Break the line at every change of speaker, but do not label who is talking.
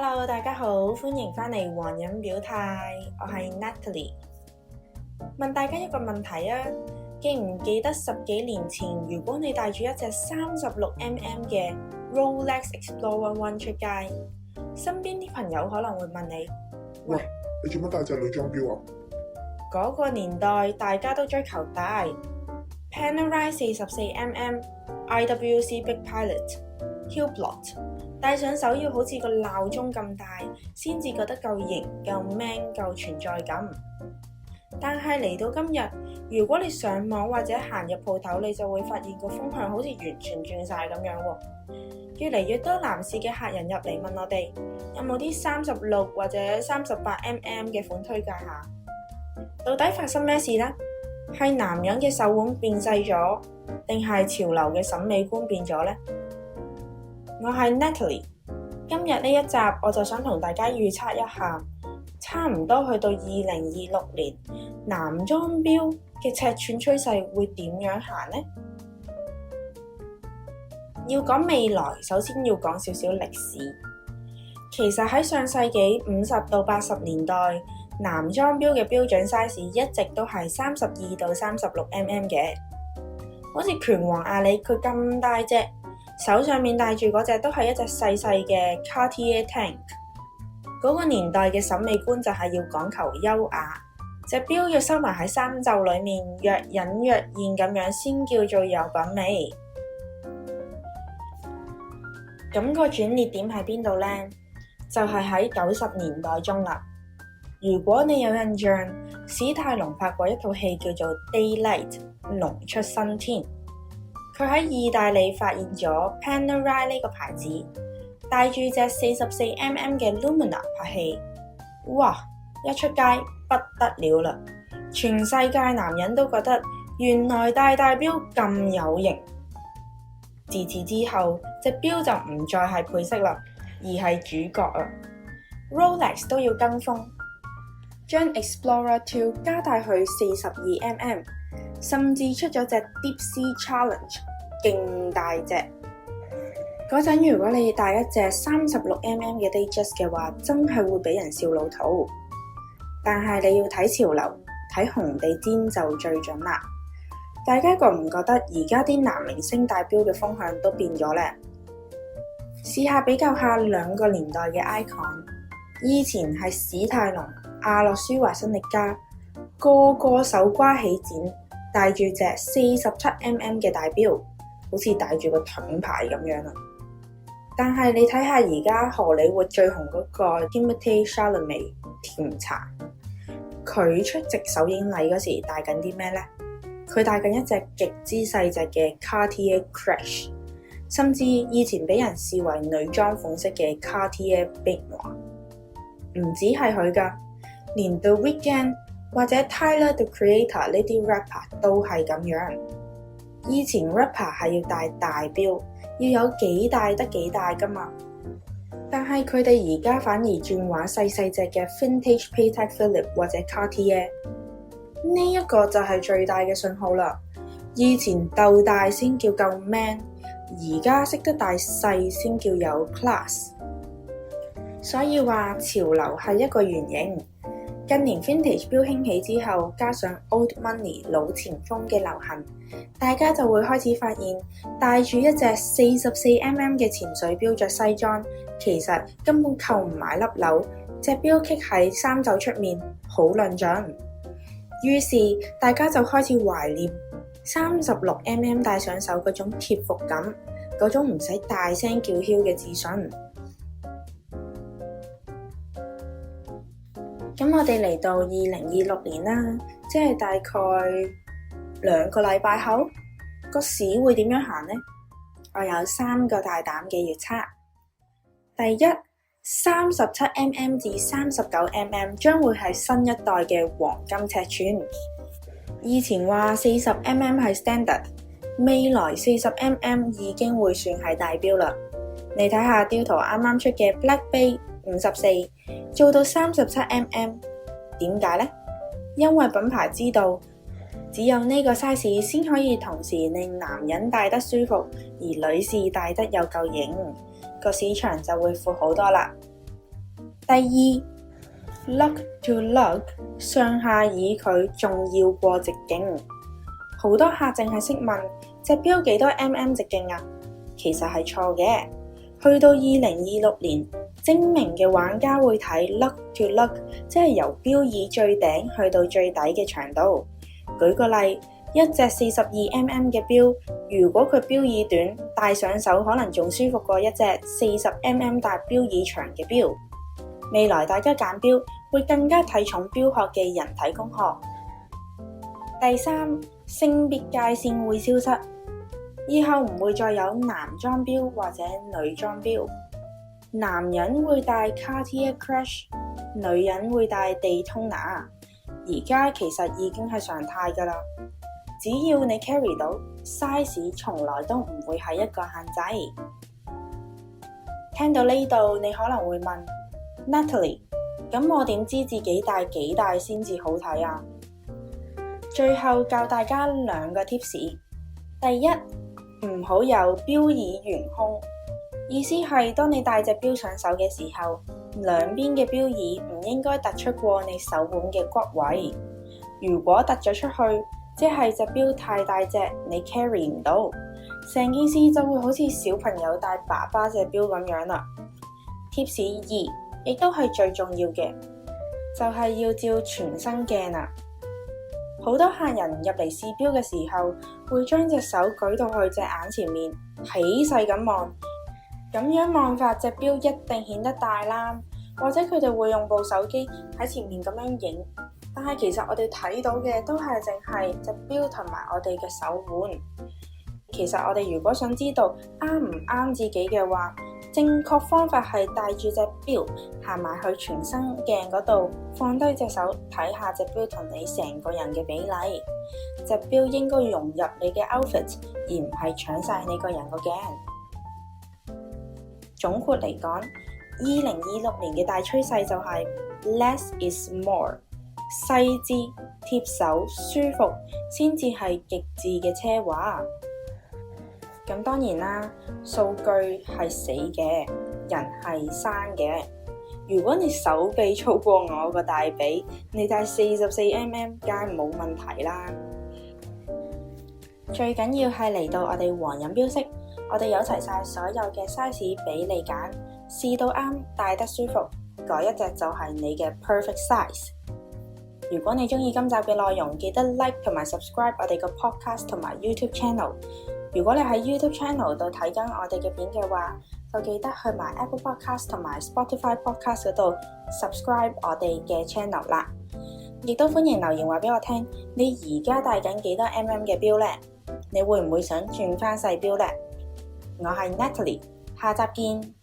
Hello，大家好，歡迎返嚟黃人表態，我係 Natalie。問大家一個問題啊，記唔記得10幾年前，如果你帶住一隻36mm 嘅 Rolex Explorer One 出街，身邊啲朋友可能會問你：
喂，你做乜帶隻女裝錶啊？
嗰個年代大家都追求大 Panerai 44mm、IWC Big Pilot、Hublot， 戴上手要好似個鬧鐘咁大，先至覺得夠型、夠 man、夠存在感。但係嚟到今日，如果你上網或者行入鋪頭，你就會發現個風向好似完全轉晒咁樣喎。越嚟越多男士嘅客人入嚟問我哋，有冇啲36或者38mm嘅款推介下？到底發生咩事呢？係男人嘅手腕變細咗，定係潮流嘅審美觀變咗呢？我係 Natalie， 今日呢一集我就想同大家預測一下，差唔多去到2026年，男裝錶嘅尺寸趨勢會點樣行呢？要講未來，首先要講少少歷史。其實喺上世紀50到80年代，男裝錶嘅標準 size 一直都係32到36mm 嘅，好似拳王阿里佢咁大隻，手上面戴住嗰隻都係一隻細細嘅 Cartier Tank。嗰個年代嘅審美觀就係要講求優雅，隻錶要收埋喺衫袖裏面，若隱若現咁樣先叫做有品味。咁個轉捩點喺邊度呢？就係喺90年代中啦。如果你有印象，史泰龍拍過一套戲叫做《Daylight》，龍出生天。佢喺意大利發現咗 Panerai 呢個牌子，帶住隻44mm 嘅 Lumina 拍戲，哇！一出街不得了啦，全世界男人都覺得原來戴錶咁有型。自此之後，隻錶就唔再係配飾啦，而係主角啊。Rolex 都要跟風，將 Explorer 2加大去42mm， 甚至出咗隻 Deep Sea Challenge， 勁大隻。嗰陣如果你戴一隻36mm 嘅 Datejust 嘅話，真係會俾人笑老土。但係你要睇潮流，睇紅地氈就最準啦。大家覺唔覺得而家啲男明星戴錶嘅風向都變咗呢？試下比較下兩個年代嘅 icon， 以前係史泰龍、阿諾舒華辛力加，個個手瓜起剪，戴住隻47mm 嘅大錶，好似戴住個盾牌咁樣啊！但係你睇下而家荷里活最紅嗰個 Timothée Chalamet 甜茶，佢出席首映禮嗰時戴緊啲咩呢？佢戴緊一隻極之細隻嘅 Cartier Crash， 甚至以前俾人視為女裝款式嘅 Cartier Big Noir。唔止係佢㗎，連 The Weeknd 或者 Tyler The Creator 呢啲 rapper 都係咁樣。以前 rapper 係要戴大錶，要有幾大得幾大㗎嘛。但係佢哋而家反而轉玩細細隻嘅 Vintage Patek Philippe 或者 Cartier。呢一個就係最大嘅信號啦。以前鬥大先叫夠 man， 而家識得大細先叫有 class。所以話潮流係一個圓形。近年 vintage 錶興起之後，加上 old money 老錢風嘅流行，大家就會開始發現，戴住一隻44mm 嘅潛水錶着西裝，其實根本扣唔埋粒紐，隻錶棘喺衫袖出面，好論盡。於是大家就開始懷念 36mm 戴上手嗰種貼服感，嗰種唔使大聲叫囂嘅自信。咁我哋嚟到2026年啦，即係大概2個禮拜後，個市會點樣行呢？我有3個大膽嘅預測。第一， 37mm 至 39mm 將會係新一代嘅黃金尺寸。以前話 40mm 係 standard， 未來 40mm 已經會算係大錶啦。你睇下雕圖啱啱出嘅 Black Bay 54做到 37mm， 點解呢？因為品牌知道只有呢個 size 先可以同時令男人戴得舒服，而女士戴得又夠型，個市場就會闊好多啦。第二 ，lug to lug 上下以距仲要過直徑。好多客淨係識問隻錶幾多 mm 直徑啊？其實係錯嘅。去到2026年，精明嘅玩家會睇 lug to lug， 即係由錶耳最頂去到最底嘅長度。舉個例，一隻42mm 嘅錶，如果佢錶耳短，戴上手可能仲舒服過一隻40mm 大錶耳長嘅錶。未來大家揀錶會更加睇重錶殼嘅人體工學。第三，性別界線會消失，以後唔會再有男裝錶或者女裝錶。男人會戴 Cartier Crush， 女人會戴 Daytona。而家其實已經係常態㗎啦，只要你 carry 到 size， 從來都唔會係一個限制。聽到呢度，你可能會問 Natalie， 咁我點知自己戴幾大先至好睇啊？最後教大家兩個 tips。第一，唔好有錶耳懸空，意思係當你戴隻錶上手嘅時候，兩邊嘅錶耳唔應該突出過你手腕嘅骨位。如果突咗出去，即係隻錶太大隻，你 carry 唔到，成件事就會好似小朋友戴爸爸隻錶咁樣啦。Tips 2，亦都係最重要嘅，就係要照全身鏡啦。好多客人入嚟試錶嘅時候，會將隻手舉到去隻眼前面，起勢咁望，咁樣望法隻錶一定顯得大啦。或者佢哋會用部手機喺前面咁樣影，但係其實我哋睇到嘅都係淨係隻錶同埋我哋嘅手腕。其實我哋如果想知道啱唔啱自己嘅話，正確方法係帶住隻錶行埋去全身鏡嗰度，放低隻手睇下隻錶同你成個人嘅比例。隻錶應該融入你嘅 outfit， 而唔係搶晒你個人個鏡。總括嚟講，2026年嘅大趨勢就係 less is more， 細緻、貼手、舒服先至係極致嘅奢華。咁當然啦，數據係死嘅，人係生嘅。如果你手臂粗過我個大髀，你戴44mm梗係冇問題啦。最緊要係嚟到我哋皇仁錶飾，我哋有齊晒所有嘅 size 俾你揀，試到啱，戴得舒服，嗰一隻就係你嘅 perfect size。如果你中意今集嘅內容，記得 like 同埋 subscribe 我哋個 podcast 同埋 YouTube channel。如果你喺 YouTube channel 度睇緊我哋嘅片嘅話，就記得去埋 Apple Podcast 同埋 Spotify Podcast 嗰度 subscribe 我哋嘅 channel 啦。亦都歡迎留言話俾我聽，你而家戴緊幾多 mm 嘅錶呢？你會唔會想轉翻細錶呢？我係 Natalie， 下集見。